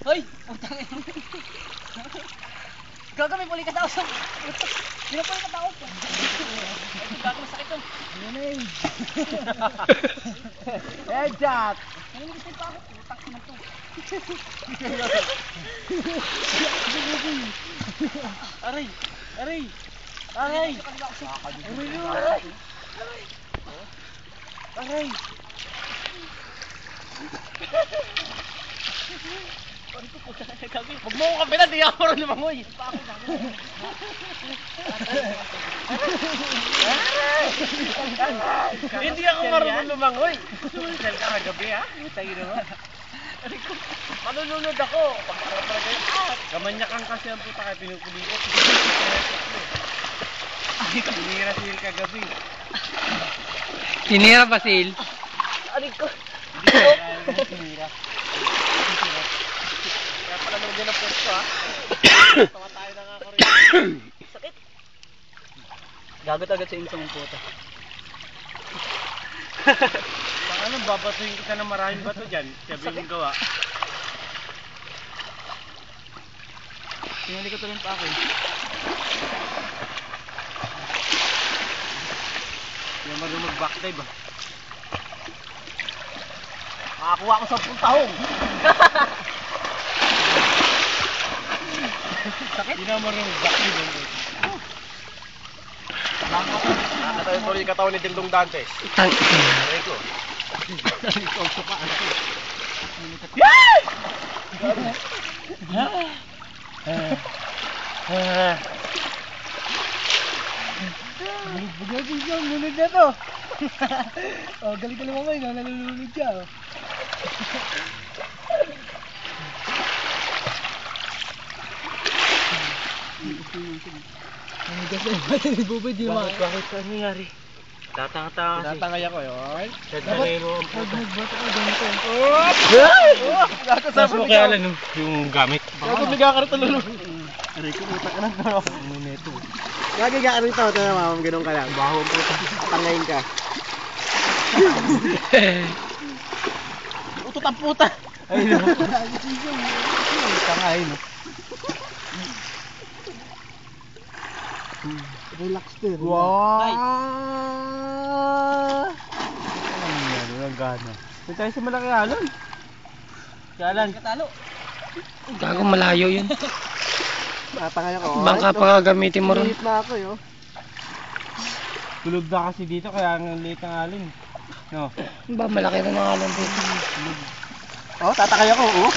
Hoy! Putang ina. Gago, may puli ka tao sa... May puli ka tao. Gago, masakit to. Headshot! Nangingitin pa ako. Putang ina to. Aray! Aray! Aray! Aray! Aray! Huwag mo akong kapitan, di ako rin lumangoy. Hindi ako marunong lumangoy. Sumisel ka kagabi ha? Tayo naman. Manununod ako. Pagkakarapalagay, kamanyakan kasi ang puta kaya pinupuligot. Tinira si Il kagabi. Tinira ba si Il? Alig ko. Hindi tinira. Kaya pala nung din ang pwesto ha. Tawa tayo na nga ko rin. Sakit. Gagot agad sa insong puta. Ano, babatuhin kita ng maraming bato dyan. Sabi yung gawa. Tinali ko tuloy pa ako eh. Yung marunong mag-backdive ah. Makakuha ko 10 tahong. Sakit. Hindi na marunong mag-backdive. Nakatayo tuloy yung katawan ni Dingdong Dantes. Aray ko. Aray ko, sa paan ko. Munod na to. Oh, galing ka lumamay, no? Nalulunod siya. Oh. Bakit ka nangyari? Tatanga-tanga kasi. Tatangay ako yun. Tatangay mo ang puta. Tapos mo kaya alam yung gamit. Gago biga ka rin talulog. Aray ko puta ka ng taro. Neto. Lagi ka rin ito, ito na mamam, ganun ka lang. Baho ang puta. Tangayin ka. Utot ang puta. Ay no. Tangay no. Relax din. Wow! Ano ang gana? May tayo sa malaki alon. Kalan. Katalo. Gago, malayo yun. Tatangay ako. Baka pa gamitin mo rin. Liit na ako yun. Tulog na kasi dito kaya ang liit ng alon. No. Ba, malaki rin ang alon dito. Oh, tatakay ako, oh.